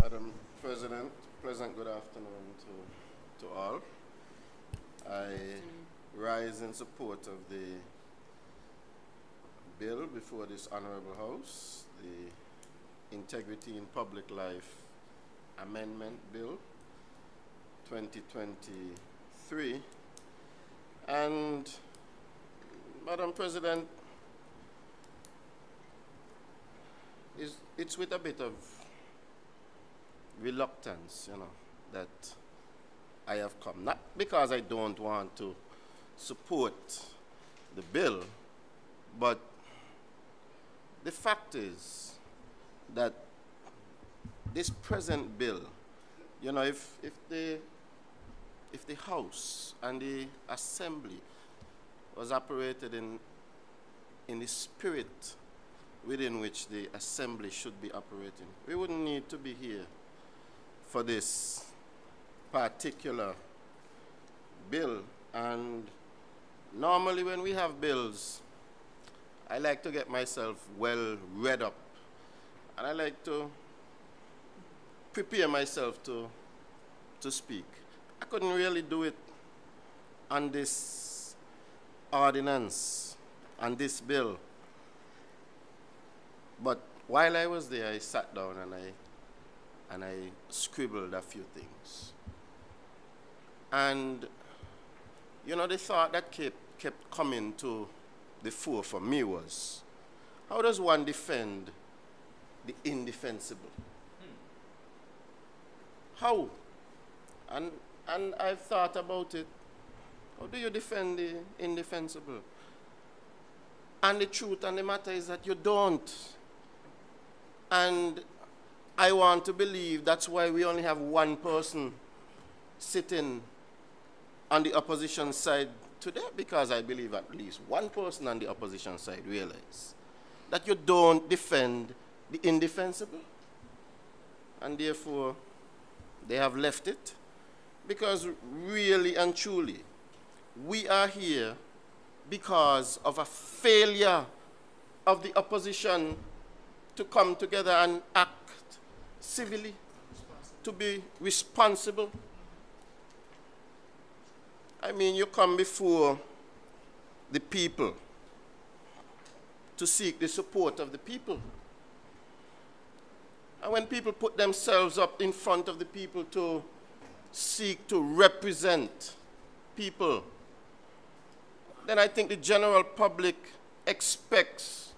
Madam President, pleasant good afternoon to all. I rise in support of the bill before this Honorable House, the Integrity in Public Life Amendment Bill 2023. And, Madam President, it's with a bit of reluctance, that I have come. Not because I don't want to support the bill, but the fact is that this present bill, if the House and the Assembly was operated in the spirit within which the Assembly should be operating, we wouldn't need to be here for this particular bill. And normally when we have bills, I like to get myself well read up, and I like to prepare myself to speak. I couldn't really do it on this ordinance, on this bill. But while I was there, I sat down and I scribbled a few things. And, the thought that kept coming to the fore for me was, how does one defend the indefensible? How? And I've thought about it. How do you defend the indefensible? And the truth and the matter is that you don't. And I want to believe that's why we only have one person sitting on the opposition side today, because I believe at least one person on the opposition side realizes that you don't defend the indefensible. And therefore, they have left it, because really and truly, we are here because of a failure of the opposition to come together and act civilly, to be responsible. I mean, you come before the people to seek the support of the people. And when people put themselves up in front of the people to seek to represent people, then I think the general public expects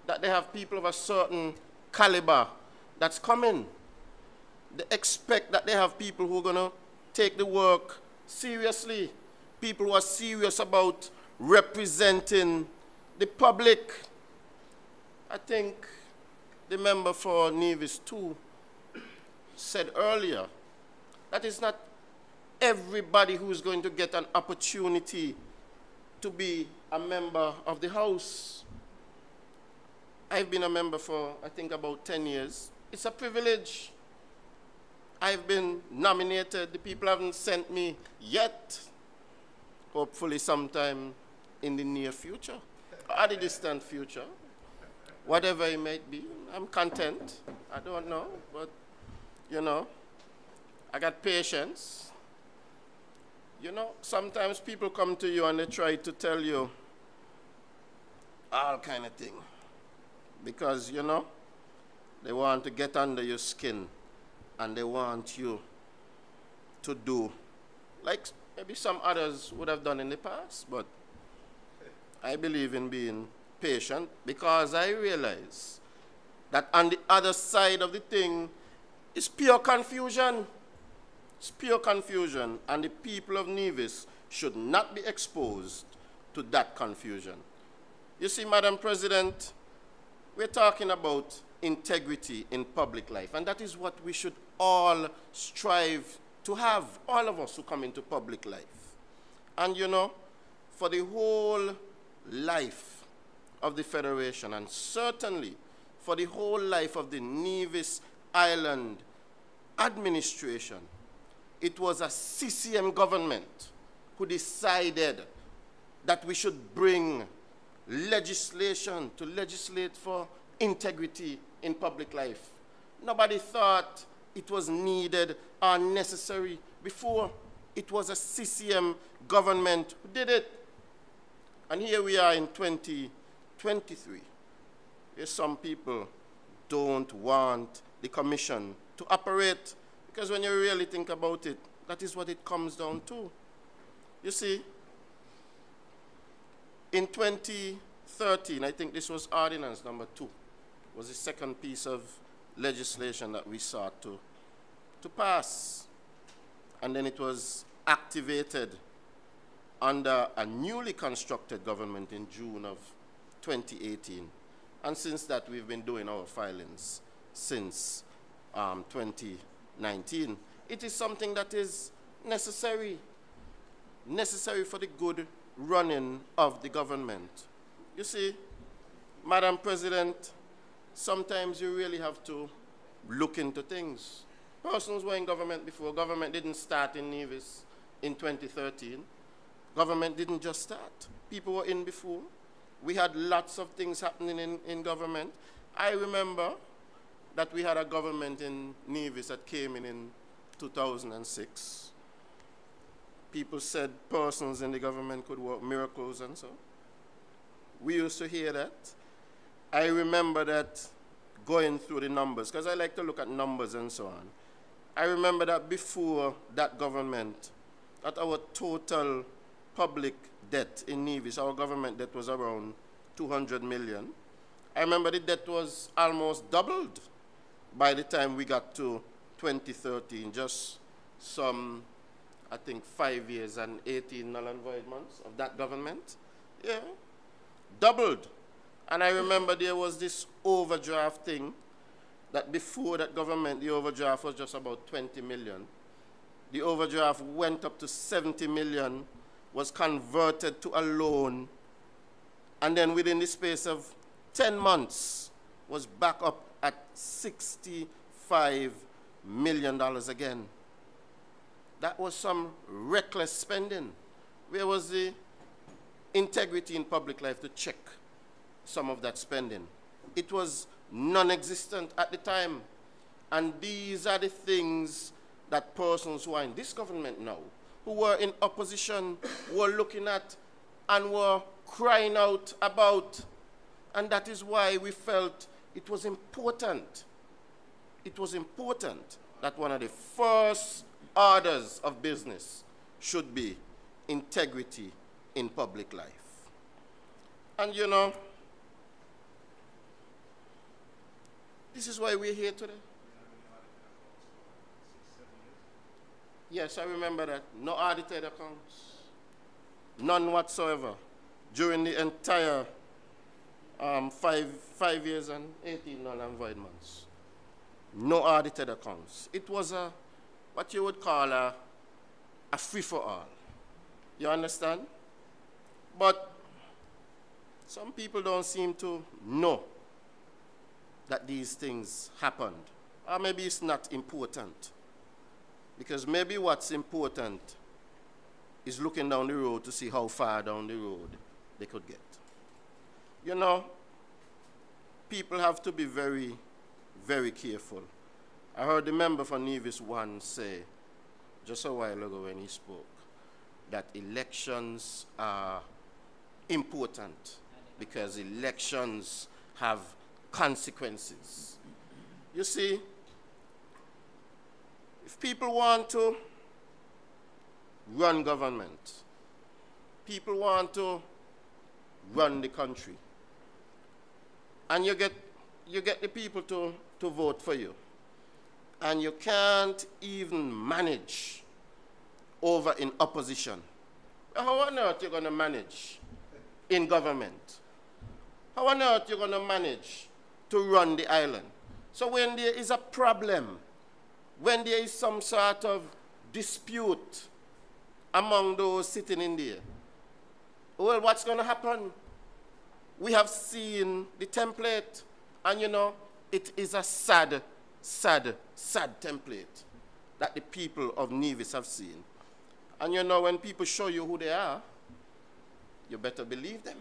that they have people of a certain caliber that's coming. They expect that they have people who are going to take the work seriously, people who are serious about representing the public. I think the member for Nevis 2 said earlier that it's not everybody who is going to get an opportunity to be a member of the House. I've been a member for, I think, about 10 years. It's a privilege. I've been nominated. The people haven't sent me yet. Hopefully sometime in the near future, or the distant future. Whatever it might be, I'm content. I don't know, but, I got patience. Sometimes people come to you and they try to tell you all kind of thing. Because, they want to get under your skin and they want you to do like maybe some others would have done in the past. But I believe in being patient, because I realize that on the other side of the thing is pure confusion. It's pure confusion, and the people of Nevis should not be exposed to that confusion. You see, Madam President, we're talking about integrity in public life, and that is what we should all strive to have, all of us who come into public life. And for the whole life of the Federation, and certainly for the whole life of the Nevis Island administration, it was a CCM government who decided that we should bring legislation to legislate for integrity in public life. Nobody thought it was needed or necessary before. It was a CCM government who did it. And here we are in 2023. There's some people don't want the commission to operate, because when you really think about it, that is what it comes down to. You see, in 2013, I think this was Ordinance number 2, was the second piece of legislation that we sought to pass. And then it was activated under a newly constructed government in June of 2018. And since that, we've been doing our filings since 2019. It is something that is necessary for the good running of the government. You see, Madam President, sometimes you really have to look into things. Persons were in government before. Government didn't start in Nevis in 2013. Government didn't just start. People were in before. We had lots of things happening in government. I remember that we had a government in Nevis that came in 2006. People said persons in the government could work miracles and so. We used to hear that. I remember that going through the numbers, because I like to look at numbers and so on. I remember that before that government, that our total public debt in Nevis, our government debt was around 200 million. I remember the debt was almost doubled by the time we got to 2013, just some, I think, 5 years and 18 null and void months of that government. Yeah, doubled. And I remember there was this overdraft thing, that before that government, the overdraft was just about 20 million. The overdraft went up to 70 million, was converted to a loan, and then within the space of 10 months, was back up at $65 million again. That was some reckless spending. Where was the integrity in public life to check some of that spending? It was non-existent at the time. And these are the things that persons who are in this government now, who were in opposition, were looking at and were crying out about. And that is why we felt it was important. It was important that one of the first orders of business should be integrity in public life. And you know, this is why we're here today. Yes, I remember that. No audited accounts. None whatsoever. During the entire 5 years and 18 null and void months. No audited accounts. It was what you would call a free-for-all. You understand? But some people don't seem to know that these things happened. Or maybe it's not important. Because maybe what's important is looking down the road to see how far down the road they could get. You know, people have to be very, very careful. I heard the member for Nevis 1 say, just a while ago when he spoke, that elections are important because elections have consequences. You see, if people want to run government, people want to run the country, and you get the people to vote for you, and you can't even manage over in opposition. How on earth are you going to manage in government? How on earth are you going to manage to run the island? So when there is a problem, when there is some sort of dispute among those sitting in there, well, what's going to happen? We have seen the template, and you know, it is a sad, sad, sad template that the people of Nevis have seen. And you know, when people show you who they are, you better believe them.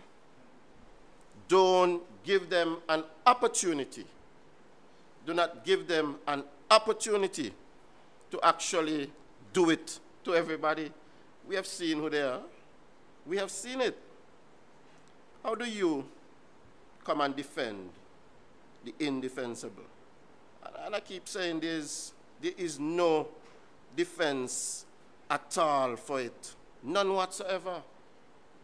don't give them an opportunity. Do not give them an opportunity to actually do it to everybody. We have seen who they are. We have seen it. How do you come and defend the indefensible? And I keep saying there is no defense at all for it. None whatsoever.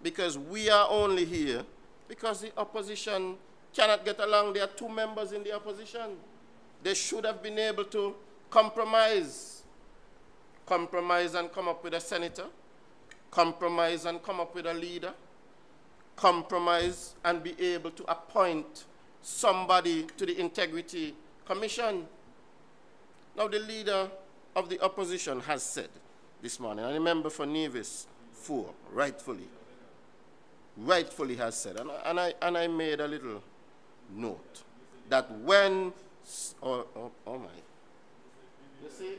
Because we are only here because the opposition cannot get along. There are 2 members in the opposition. They should have been able to compromise. Compromise and come up with a senator. Compromise and come up with a leader. Compromise and be able to appoint somebody to the Integrity Commission. Now the leader of the opposition has said this morning, I remember for Nevis 4, rightfully has said, and I made a little note, that when, oh my, you see,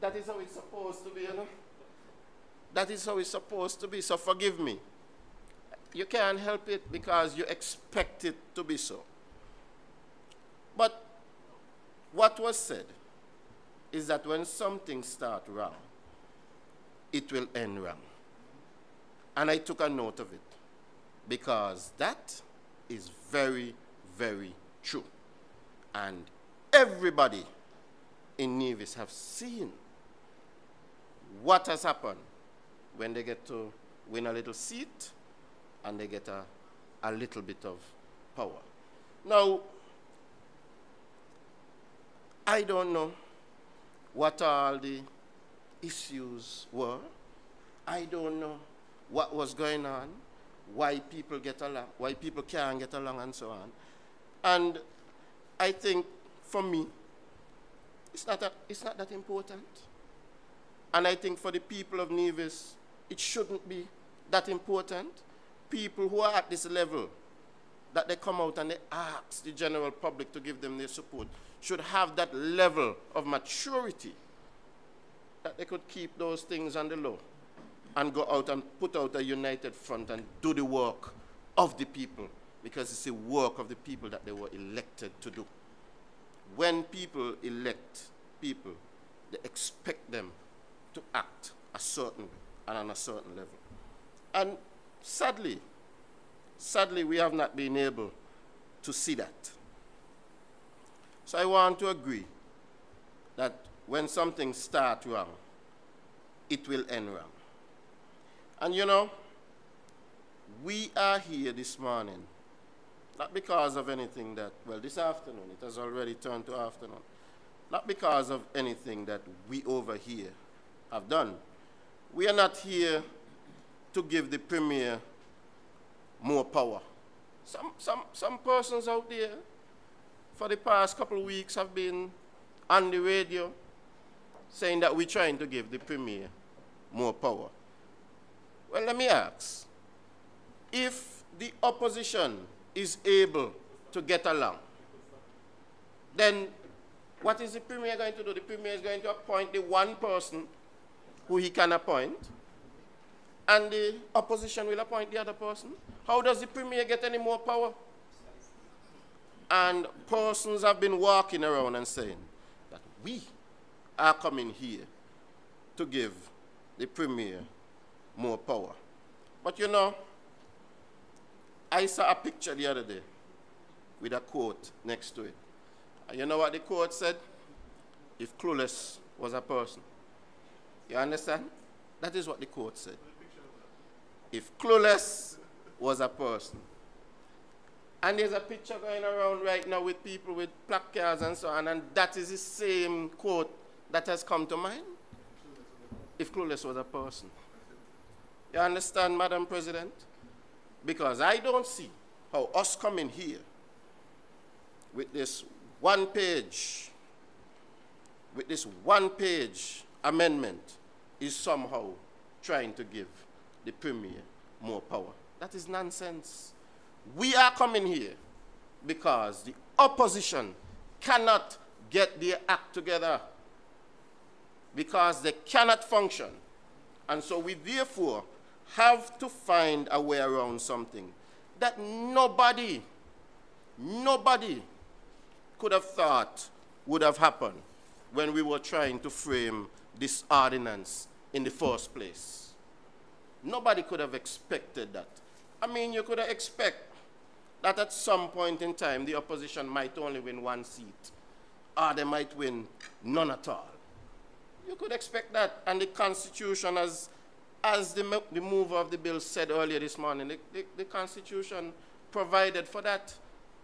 that is how it's supposed to be, you know? That is how it's supposed to be, so forgive me. You can't help it because you expect it to be so. But what was said is that when something starts wrong, it will end wrong. And I took a note of it because that is very, very true. And everybody in Nevis have seen what has happened when they get to win a little seat and they get a little bit of power. Now, I don't know what all the issues were. I don't know what was going on, why people get along, why people can't get along, and so on. And I think, for me, it's not that important. And I think for the people of Nevis, it shouldn't be that important. People who are at this level, that they come out and they ask the general public to give them their support, should have that level of maturity that they could keep those things on the low and go out and put out a united front and do the work of the people, because it's the work of the people that they were elected to do. When people elect people, they expect them to act a certain way and on a certain level. And sadly, we have not been able to see that. So I want to agree that when something starts wrong, it will end wrong. And you know, we are here this morning, not because of anything that, well, this afternoon, it has already turned to afternoon, not because of anything that we over here have done. We are not here to give the Premier more power. Some persons out there for the past couple of weeks have been on the radio saying that we're trying to give the Premier more power. Well, let me ask, if the opposition is able to get along, then what is the Premier going to do? The Premier is going to appoint the one person who he can appoint, and the opposition will appoint the other person. How does the Premier get any more power? And persons have been walking around and saying that we are coming here to give the Premier more power. But you know, I saw a picture the other day with a quote next to it. And you know what the quote said? If clueless was a person. You understand? That is what the quote said. If clueless was a person. And there's a picture going around right now with people with placards and so on, and that is the same quote that has come to mind. If clueless was a person. You understand, Madam President? Because I don't see how us coming here with this one-page amendment is somehow trying to give the Premier more power. That is nonsense. We are coming here because the opposition cannot get their act together, because they cannot function. And so we therefore have to find a way around something that nobody nobody could have thought would have happened when we were trying to frame this ordinance in the first place. Nobody could have expected that. I mean, you could have expected that at some point in time the opposition might only win one seat, or they might win none at all. You could expect that, and the Constitution, as the mover of the bill said earlier this morning, the Constitution provided for that.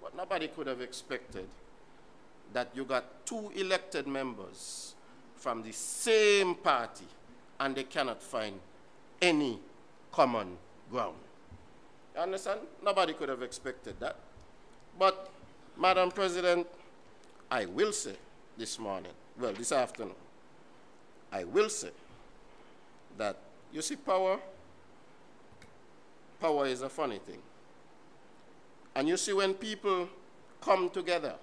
But nobody could have expected that you got two elected members from the same party and they cannot find any common ground. You understand? Nobody could have expected that. But, Madam President, I will say this morning, well, this afternoon, I will say that, you see, power is a funny thing. And you see, when people come together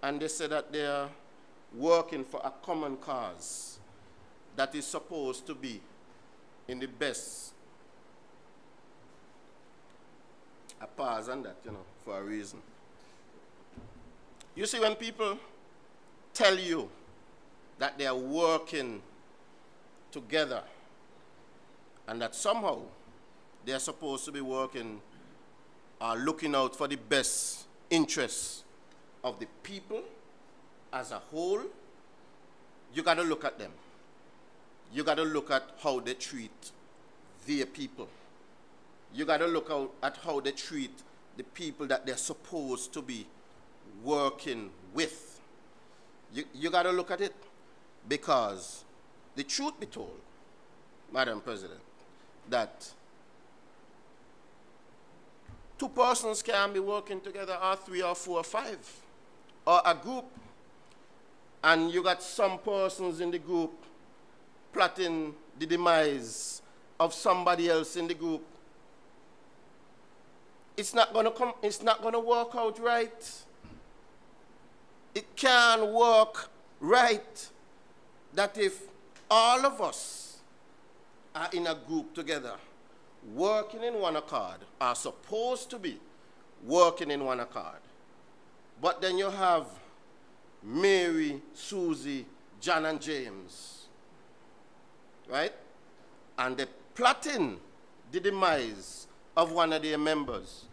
and they say that they are working for a common cause that is supposed to be in the best, I pause on that, for a reason. You see, when people tell you that they are working together and that somehow they are supposed to be working or looking out for the best interests of the people as a whole, you got to look at them. You got to look at how they treat their people. You got to look at how they treat the people that they're supposed to be working with. You got to look at it, because the truth be told, Madam President, that two persons can be working together, or three or four or five, or a group, and you got some persons in the group plotting the demise of somebody else in the group. It's not going to work out right. It can work right that if all of us are in a group together, working in one accord, are supposed to be working in one accord, but then you have Mary, Susie, John, and James, right? And they're plotting the demise of one of their members.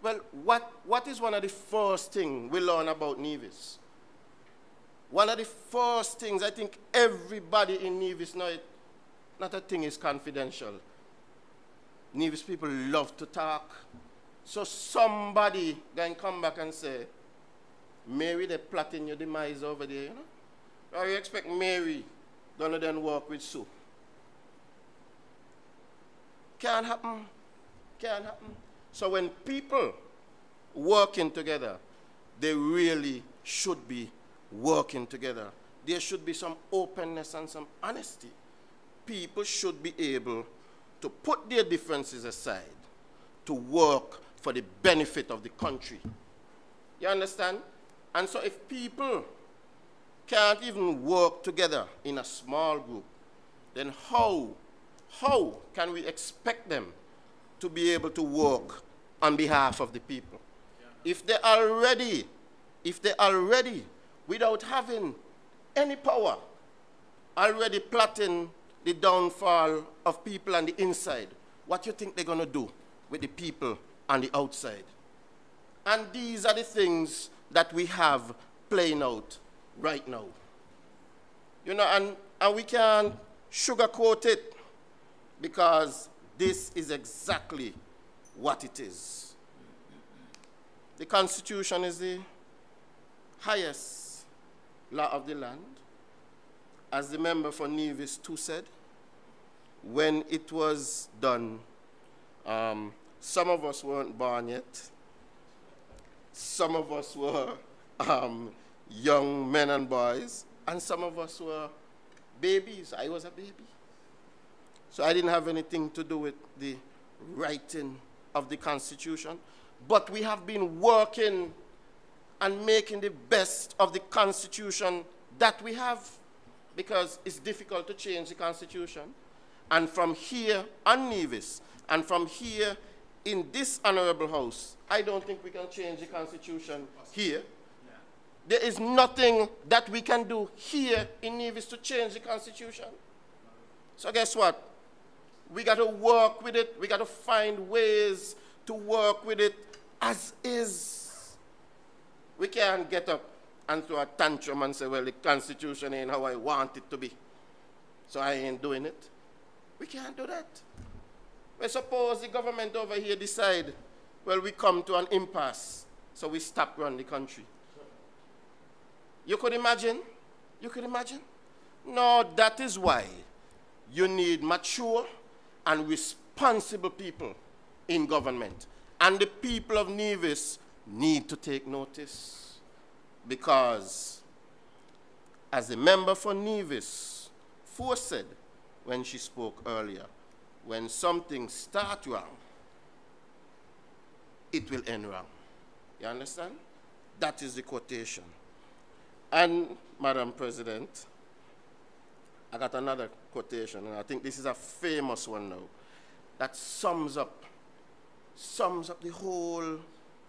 Well, what is one of the first things we learn about Nevis? One of the first things, I think everybody in Nevis knows, not a thing is confidential. Nevis people love to talk. So somebody can come back and say, Mary, they're plotting your demise over there, Or you expect Mary gonna then work with Sue? Can't happen. Can't happen. So when people working together, they really should be working together. There should be some openness and some honesty. People should be able to put their differences aside to work for the benefit of the country. You understand? And so if people can't even work together in a small group, then how can we expect them to be able to work on behalf of the people? Yeah. If they already, without having any power, already plotting the downfall of people on the inside, what do you think they're going to do with the people on the outside? And these are the things that we have playing out right now. And we can't sugarcoat it, because this is exactly what it is. The Constitution is the highest law of the land. As the member for Nevis too said, when it was done, some of us weren't born yet. Some of us were young men and boys, and some of us were babies. I was a baby. So I didn't have anything to do with the writing of the Constitution. But we have been working and making the best of the Constitution that we have, because it's difficult to change the Constitution. And from here on Nevis, and from here in this honorable house, I don't think we can change the constitution here. There is nothing that we can do here in Nevis to change the constitution. So guess what? We got to work with it. We got to find ways to work with it as is. We can't get up and throw a tantrum and say, well, the constitution ain't how I want it to be, so I ain't doing it. We can't do that. Well, suppose the government over here decide, well, we come to an impasse, so we stop running the country. You could imagine? You could imagine? No, that is why you need mature and responsible people in government. And the people of Nevis need to take notice, because as a member for Nevis, said when she spoke earlier, when something starts wrong, it will end wrong. You understand? That is the quotation. And, Madam President, I got another quotation, and I think this is a famous one now, that sums up the whole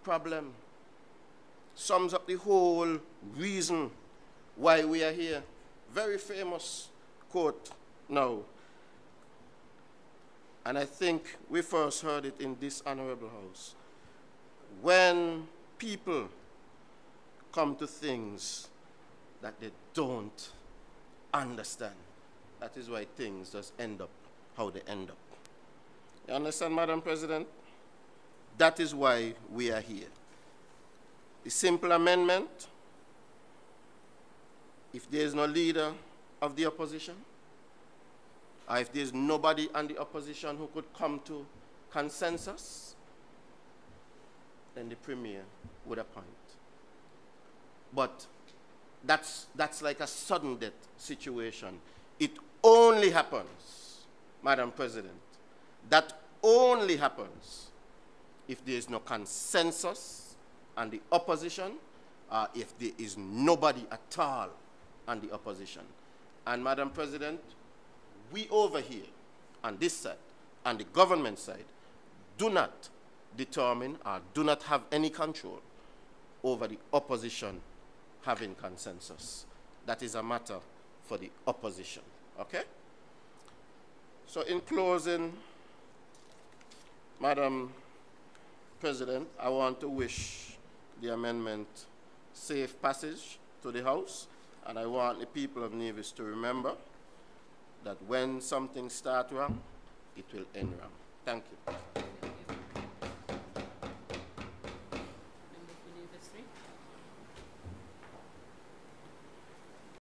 problem, sums up the whole reason why we are here. Very famous quote now. And I think we first heard it in this honorable house. When people come to things that they don't understand, that is why things just end up how they end up. You understand, Madam President? That is why we are here. The simple amendment, if there is no leader of the opposition, or if there is nobody on the opposition who could come to consensus, then the Premier would appoint. But that's like a sudden death situation. It only happens, Madam President, that only happens if there is no consensus on the opposition, or if there is nobody at all on the opposition. And Madam President, we over here, on this side, on the government side, do not determine or do not have any control over the opposition having consensus. That is a matter for the opposition, okay? So in closing, Madam President, I want to wish the amendment safe passage to the House, and I want the people of Nevis to remember that when something starts wrong, it will end wrong. Thank you.